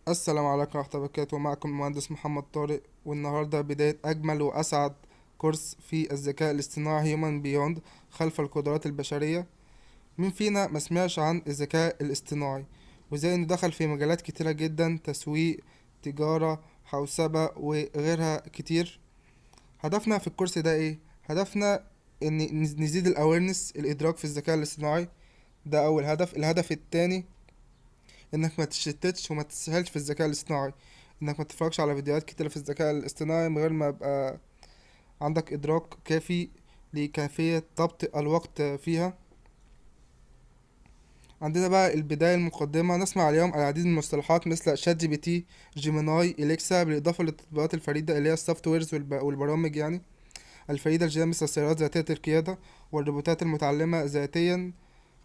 السلام عليكم ورحمة الله وبركاته. معكم المهندس محمد طارق، والنهاردة بداية أجمل وأسعد كورس في الذكاء الاصطناعي Human Beyond، خلف القدرات البشرية. مين فينا ما سمعش عن الذكاء الاصطناعي وازاي انه دخل في مجالات كتيرة جدا: تسويق، تجارة، حوسبة وغيرها كتير. هدفنا في الكورس ده ايه؟ هدفنا ان نزيد الاويرنس، الادراك في الذكاء الاصطناعي. ده اول هدف. الهدف التاني انك ما تشتتش وما تسهلش في الذكاء الاصطناعي، انك ما تتفرجش على فيديوهات كتيرة في الذكاء الاصطناعي من غير ما يبقى عندك ادراك كافي لكيفية ضبط الوقت فيها. عندنا بقى البداية المقدمة. نسمع اليوم العديد من المصطلحات مثل شات جي بي تي، جيميناي، إليكسا، بالإضافة للتطبيقات الفريدة اللي هي السوفت ويرز والبرامج يعني الفريدة الجديدة مثل السيارات ذاتية القيادة والروبوتات المتعلمة ذاتيا.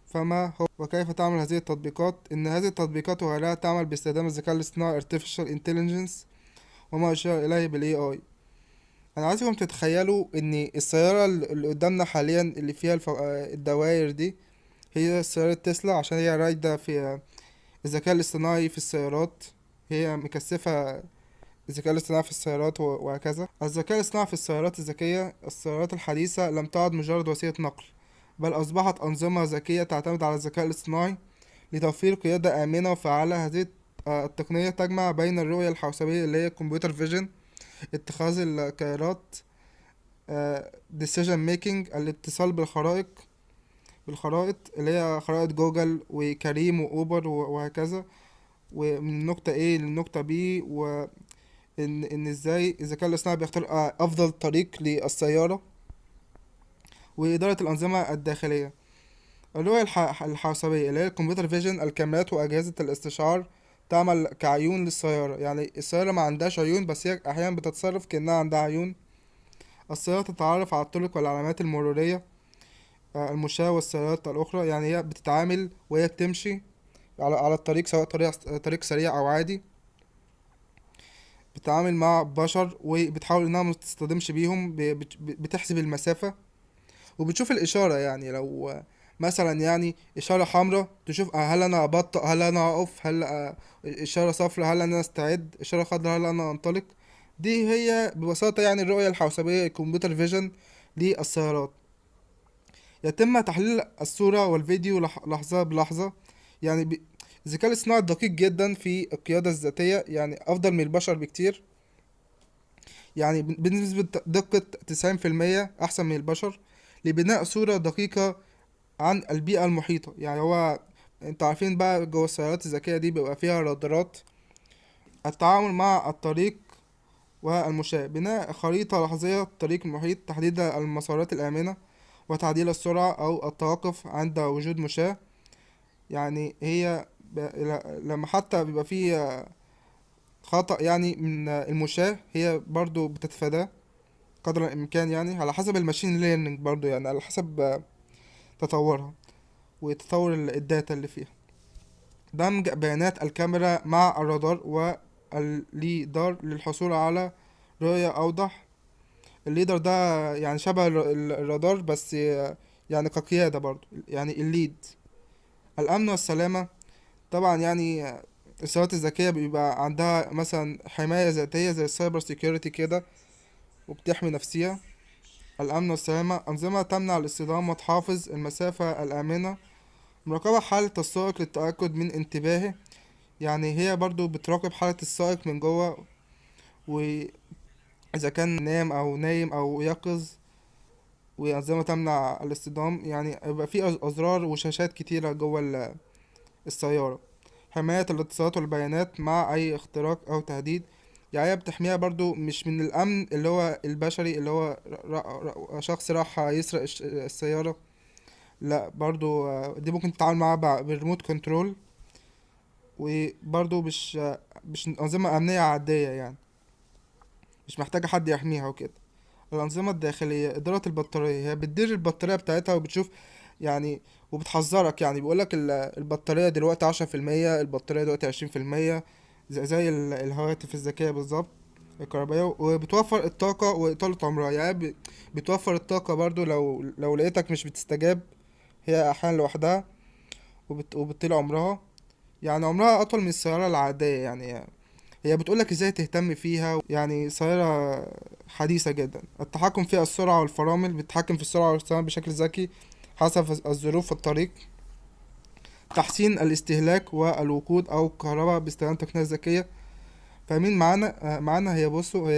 فما هو وكيف تعمل هذه التطبيقات؟ إن هذه التطبيقات وغيرها تعمل باستخدام الذكاء الاصطناعي Artificial Intelligence وما أشار إليه بال AI. أنا عايزكم تتخيلوا إن السيارة اللي قدامنا حاليا اللي فيها الدوائر دي هي سيارة تسلا، عشان هي رايدة في الذكاء الاصطناعي في السيارات. هي مكثفة الذكاء الاصطناعي في السيارات وهكذا. الذكاء الاصطناعي في السيارات الذكية. السيارات الحديثة لم تعد مجرد وسيلة نقل، بل أصبحت أنظمة ذكية تعتمد على الذكاء الاصطناعي لتوفير قيادة آمنة وفعالة. هذه التقنية تجمع بين الرؤية الحوسبية اللي هي كمبيوتر فيجن، اتخاذ القرارات، decision making، الاتصال بالخرائط اللي هي خرائط جوجل وكريم وأوبر وهكذا، ومن النقطة A للنقطة B، وإن إزاي الذكاء الاصطناعي بيختار أفضل طريق للسيارة، وإدارة الأنظمة الداخلية. الرؤية الحوسبية اللي هي الكمبيوتر فيجن، الكاميرات وأجهزة الاستشعار تعمل كعيون للسيارة. يعني السيارة ما عندهاش عيون بس هي أحيانا بتتصرف كأنها عندها عيون. السيارة تتعرف على الطرق والعلامات المرورية، المشاة والسيارات الأخرى. يعني هي بتتعامل وهي بتمشي على الطريق، سواء طريق سريع أو عادي. بتتعامل مع بشر وبتحاول إنها ما تتصطدمش بيهم، بتحسب المسافة وبتشوف الإشارة. يعني لو مثلا يعني إشارة حمراء تشوف هل أنا أبطأ، هل أنا أقف، هل إشارة صفراء هل أنا أستعد، إشارة خضراء هل أنا أنطلق. دي هي ببساطة يعني الرؤية الحوسبية، الكمبيوتر فيجن للسيارات. يتم تحليل الصورة والفيديو لحظة بلحظة. يعني الذكاء الاصطناعي دقيق جدا في القيادة الذاتية، يعني أفضل من البشر بكتير. يعني بنسبة دقة 90% أحسن من البشر لبناء صورة دقيقة عن البيئة المحيطة. يعني هو انتوا عارفين بقى جوه السيارات الذكية دي بيبقى فيها رادارات. التعامل مع الطريق والمشاة، بناء خريطة لحظية الطريق المحيط، تحديد المسارات الآمنة، وتعديل السرعة أو التوقف عند وجود مشاة. يعني هي لما حتى بيبقى فيه خطأ يعني من المشاة، هي برضو بتتفاداه قدر الإمكان، يعني على حسب الماشين ليرنينج برضو، يعني على حسب تطورها وتطور الداتا اللي فيها. دمج بيانات الكاميرا مع الرادار والليدار للحصول على رؤية أوضح. الليدر ده يعني شبه الرادار بس يعني كقيادة برضو، يعني الليد. الأمن والسلامة. طبعا يعني السيارات الذكية بيبقى عندها مثلا حماية ذاتية زي السايبر سيكيورتي كده، وبتحمي نفسها. الأمن والسلامة، أنظمة تمنع الاصطدام وتحافظ المسافة الآمنة. مراقبة حالة السائق للتأكد من انتباهه. يعني هي برضو بتراقب حالة السائق من جوه، وإذا كان نام أو نايم أو يقظ. وأنظمة تمنع الاصطدام، يعني يبقى في أزرار وشاشات كتيرة جوه السيارة. حماية الاتصالات والبيانات مع أي اختراق أو تهديد. يعني هي بتحميها برضو مش من الأمن اللي هو البشري، اللي هو شخص راح يسرق السيارة. لا، برضو دي ممكن تتعامل معاها بالريموت كنترول. وبرضو مش أنظمة أمنية عادية، يعني مش محتاجة حد يحميها وكده. الأنظمة الداخلية، إدارة البطارية، هي بتدير البطارية بتاعتها وبتشوف يعني، وبتحذرك. يعني بيقولك البطارية دلوقتي 10%، البطارية دلوقتي 20%، زي الهواتف الذكية بالظبط الكهربائية. وبتوفر الطاقة وإطالة عمرها. يعني بتوفر الطاقة برضو لو لقيتك مش بتستجاب، هي أحيانا لوحدها وبتطيل عمرها. يعني عمرها اطول من السيارة العادية. يعني هي بتقولك ازاي تهتم فيها. يعني سيارة حديثة جدا. التحكم فيها السرعة والفرامل، بتتحكم في السرعة والفرامل بشكل ذكي حسب الظروف في الطريق. تحسين الاستهلاك والوقود او الكهرباء باستخدام تقنية ذكية. فاهمين معانا؟ معانا. هي بصوا،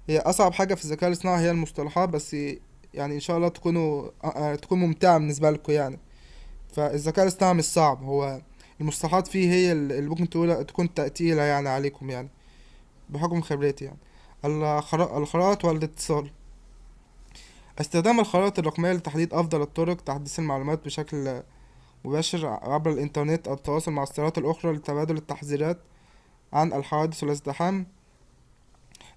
هي اصعب حاجة في الذكاء الاصطناعي هي المصطلحات بس. يعني ان شاء الله تكون ممتعة بالنسبة لكم يعني. فالذكاء الاصطناعي مش صعب، هو المصطلحات فيه هي اللي ممكن تكون تقيلة يعني عليكم يعني، بحكم خبرتي يعني. الخرائط والاتصال. استخدام الخرائط الرقمية لتحديد أفضل الطرق، تحديث المعلومات بشكل مباشر عبر الإنترنت، أو التواصل مع السيارات الأخرى لتبادل التحذيرات عن الحوادث والازدحام.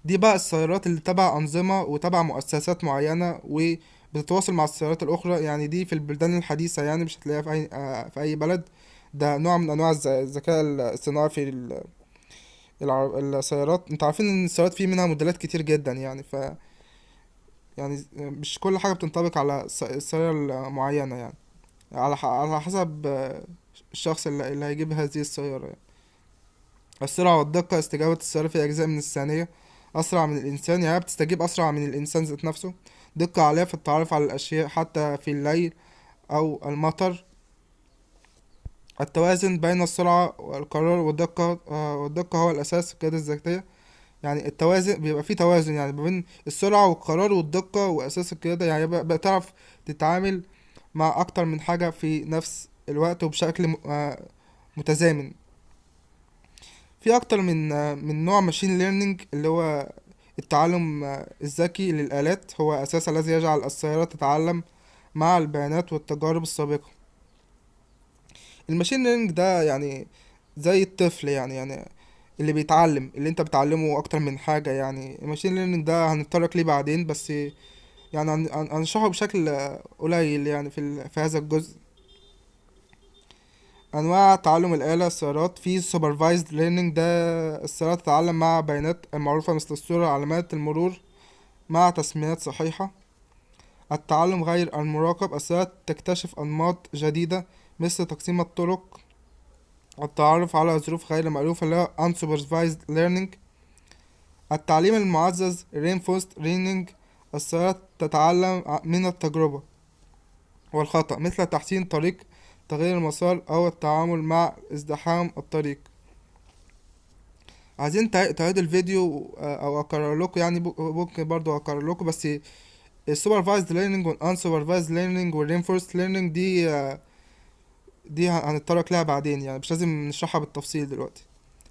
دي بقى السيارات اللي تبع أنظمة وتبع مؤسسات معينة وبتتواصل مع السيارات الأخرى. يعني دي في البلدان الحديثة، يعني مش هتلاقيها في أي بلد. ده نوع من أنواع الذكاء الاصطناعي في السيارات. انتوا عارفين ان السيارات فيه منها موديلات كتير جدا يعني. يعني مش كل حاجة بتنطبق على السيارة المعينة يعني. على حسب الشخص اللي هيجيب هذه السيارة يعني. السرعة والدقة. استجابة السيارة في أجزاء من الثانية أسرع من الإنسان، يعني بتستجيب أسرع من الإنسان ذات نفسه. دقة عالية في التعرف على الأشياء حتى في الليل أو المطر. التوازن بين السرعة والقرار والدقة. والدقة هو الأساس في القيادة الذاتية. يعني التوازن، بيبقى فيه توازن يعني ما بين السرعة والقرار والدقة وأساس القيادة. يعني بتعرف تتعامل مع أكتر من حاجة في نفس الوقت وبشكل متزامن. في أكتر من نوع ماشين ليرنينج، اللي هو التعلم الذكي للآلات. هو أساس الذي يجعل السيارة تتعلم مع البيانات والتجارب السابقة. الماشين ليرنينج ده يعني زي الطفل يعني اللي بيتعلم، اللي انت بتعلمه اكتر من حاجة. يعني الماشين ليرنينج ده هنتطرق ليه بعدين، بس يعني هنشرحه بشكل قليل يعني في هذا الجزء. انواع تعلم الآلة. السيارات في supervised learning، ده السيارات تتعلم مع بيانات المعروفة مثل الصورة، علامات المرور، مع تسميات صحيحة. التعلم غير المراقب. السيارات تكتشف أنماط جديدة مثل تقسيم الطرق. التعرف على ظروف غير مألوفة اللي هو unsupervised learning. التعليم المعزز reinforced learning. السيارات تتعلم من التجربة والخطأ، مثل تحسين طريق، تغيير المسار، أو التعامل مع ازدحام الطريق. عايزين تعيدوا الفيديو أو أكرر لكم يعني. ممكن برضو أكرر لكم بس. السوبرفايزد ليرنينج والانسوبرفايزد ليرنينج والرينفورسد ليرنينج دي هنتطرق لها بعدين يعني، مش لازم نشرحها بالتفصيل دلوقتي.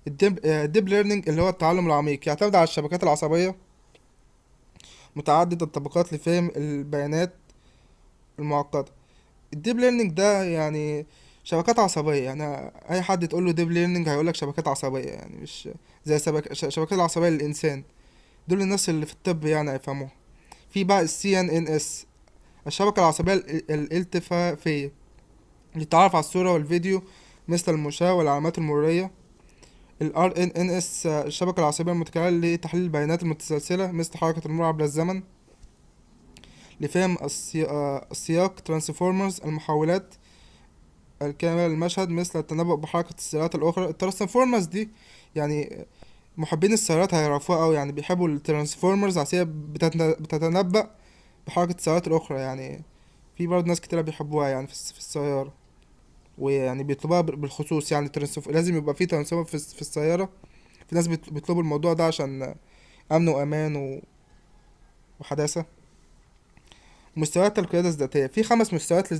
الديب ليرنينج اللي هو التعلم العميق، يعتمد على الشبكات العصبية متعدد الطبقات لفهم البيانات المعقدة. الديب ليرنينج ده يعني شبكات عصبية. يعني أي حد تقول له ديب ليرنينج هيقولك شبكات عصبية، يعني مش زي شبكات العصبية للإنسان. دول الناس اللي في الطب يعني هيفهموها. في بقى CNNS، الشبكة العصبية الالتفافية، للتعرف على الصورة والفيديو مثل المشاة والعلامات المرورية. ال RNNS، الشبكة العصبية المتكاملة لتحليل البيانات المتسلسلة مثل حركة المرور عبر الزمن. لفهم السياق ترانسفورمرز، المحولات الكاملة للمشهد مثل التنبؤ بحركة السيارات الأخرى. الترانسفورمرز دي يعني محبين السيارات هيعرفوها أوي، يعني بيحبوا الترانسفورمرز عشان هي بتتنبأ بحركة السيارات الأخرى يعني. في برضه ناس كتيرة بيحبوها يعني في السيارة، ويعني بيطلبوها بالخصوص. يعني لازم يبقى في ترانسفورمر في السيارة. في ناس بيطلبوا الموضوع ده عشان أمن وأمان وحداثة. مستويات القيادة الذاتية. في 5 مستويات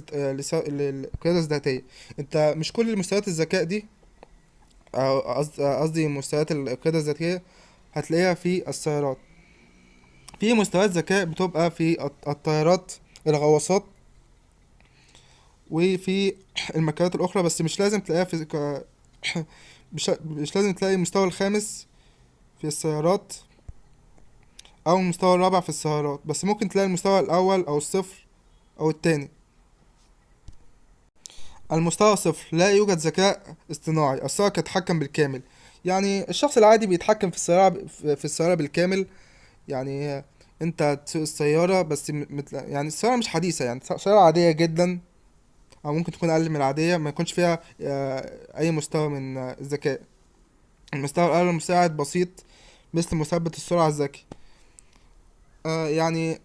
للقيادة الذاتية. انت مش كل مستويات الذكاء دي، أو قصدي مستويات القيادة الذاتية هتلاقيها في السيارات. في مستويات ذكاء بتبقى في الطيارات، الغواصات، وفي المركبات الأخرى. بس مش لازم تلاقيها مش لازم تلاقي المستوى الخامس في السيارات أو المستوى الرابع في السيارات، بس ممكن تلاقي المستوى الأول أو الصفر أو التاني. المستوى صفر، لا يوجد ذكاء اصطناعي، السائق يتحكم بالكامل. يعني الشخص العادي بيتحكم في السيارة بالكامل. يعني انت تسوق السيارة بس يعني السيارة مش حديثة، يعني سيارة عادية جدا او ممكن تكون اقل من العاديه، ما يكونش فيها اي مستوى من الذكاء. المستوى الاقل مساعد بسيط مثل مثبت السرعه الذكي. يعني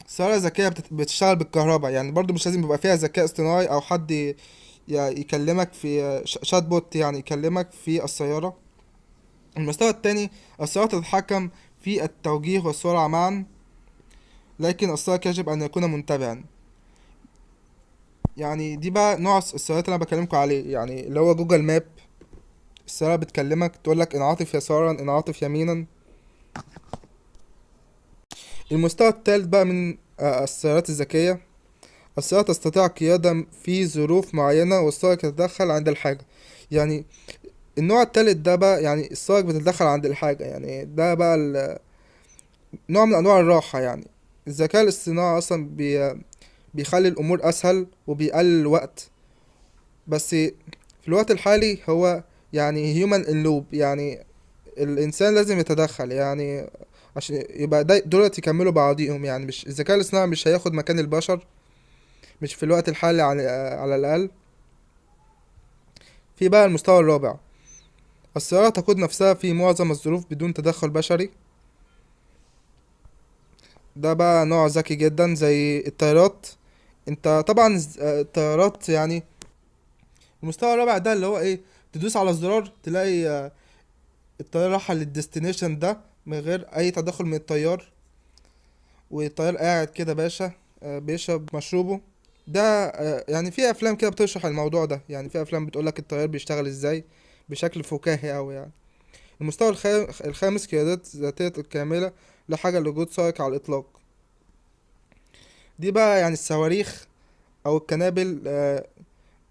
السيارة الذكية بتشتغل بالكهرباء، يعني برضو مش لازم يبقى فيها ذكاء اصطناعي او حد يكلمك في شات بوت، يعني يكلمك في السيارة. المستوى التاني، السيارة تتحكم في التوجيه والسرعة معا، لكن السائق يجب ان يكون منتبها. يعني دي بقى نوع السيارات اللي انا بكلمكم عليه، يعني اللي هو جوجل ماب. السيارة بتكلمك تقولك انعطف يسارا، انعطف يمينا. المستوى التالت بقى من السيارات الذكية، السيارة تستطيع القيادة في ظروف معينة والسائق يتدخل عند الحاجة. يعني النوع التالت ده بقى، يعني السائق بيتدخل عند الحاجة، يعني ده بقى نوع من أنواع الراحة. يعني الذكاء الاصطناعي أصلا بيخلي الأمور أسهل وبيقلل الوقت، بس في الوقت الحالي هو يعني human in loop، يعني الإنسان لازم يتدخل، يعني عشان يبقى دولت يكملوا بعضيهم. يعني مش الذكاء الاصطناعي مش هياخد مكان البشر، مش في الوقت الحالي على الأقل. في بقى المستوى الرابع، السيارة تقود نفسها في معظم الظروف بدون تدخل بشري. ده بقى نوع ذكي جدا زي الطيارات. انت طبعا الطيارات يعني المستوى الرابع ده اللي هو ايه، تدوس على الزرار تلاقي الطيارة رايحة للديستنيشن ده من غير اي تدخل من الطيار، والطيار قاعد كده باشا بيشرب مشروبه. ده يعني في افلام كده بتشرح الموضوع ده، يعني في افلام بتقولك الطيار بيشتغل ازاي بشكل فكاهي اوي يعني. المستوى الخامس، قيادات ذاتية الكاملة، لا حاجة لوجود سائق على الإطلاق. دي بقى يعني الصواريخ أو القنابل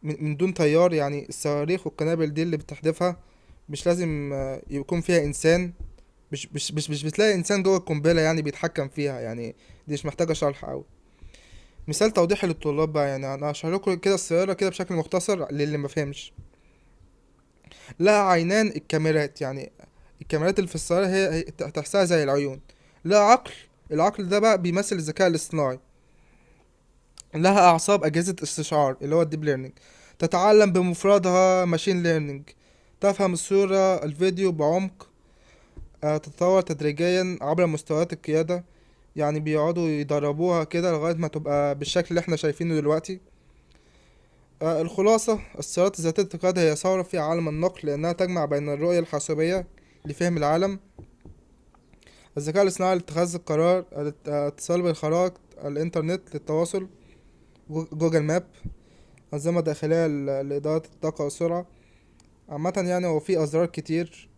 من دون طيار. يعني الصواريخ والقنابل دي اللي بتحدفها مش لازم يكون فيها إنسان. مش بتلاقي إنسان جوه القنبلة يعني بيتحكم فيها، يعني دي مش محتاجة شرح أوي. مثال توضيحي للطلاب بقى، يعني أنا هشرح لكم كده السيارة كده بشكل مختصر للي مفهمش. لها عينان الكاميرات، يعني الكاميرات اللي في السيارة هي تحسها زي العيون. لها عقل، العقل ده بقى بيمثل الذكاء الاصطناعي. لها أعصاب، أجهزة استشعار اللي هو الديب ليرنينج. تتعلم بمفردها، ماشين ليرنينج. تفهم الصورة الفيديو بعمق. تتطور تدريجيا عبر مستويات القيادة، يعني بيقعدوا يدربوها كده لغاية ما تبقى بالشكل اللي احنا شايفينه دلوقتي. الخلاصة، السيارات ذاتية القيادة هي ثورة في عالم النقل، لأنها تجمع بين الرؤية الحاسوبية لفهم العالم، الذكاء الاصطناعي لاتخاذ القرار، الاتصال بالخرائط، الإنترنت للتواصل، جوجل ماب، أنظمة داخلية لإدارة الطاقة والسرعة. عامة يعني هو في أزرار كتير،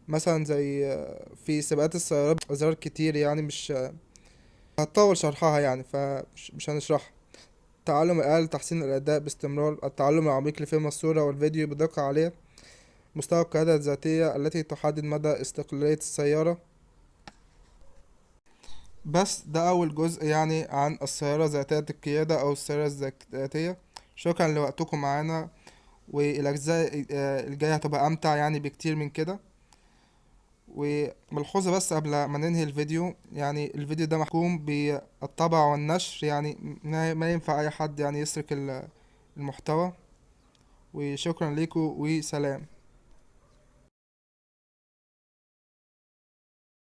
مثلا زي في سباقات السيارات أزرار كتير، يعني مش هتطول شرحها يعني، فمش هنشرحها. تعلم الآلة لتحسين الأداء باستمرار، التعلم العميق لفهم الصورة والفيديو بدقة عالية، مستوى القيادة الذاتية التي تحدد مدى استقلالية السيارة. بس ده أول جزء يعني عن السيارة ذاتية القيادة أو السيارة الذاتية. شكرا لوقتكم معانا، والأجزاء الجاية هتبقى أمتع يعني بكتير من كده. وملحوظة بس قبل ما ننهي الفيديو، يعني الفيديو ده محكوم بالطبع والنشر، يعني ما ينفع أي حد يعني يسرق المحتوى. وشكرا لكم وسلام.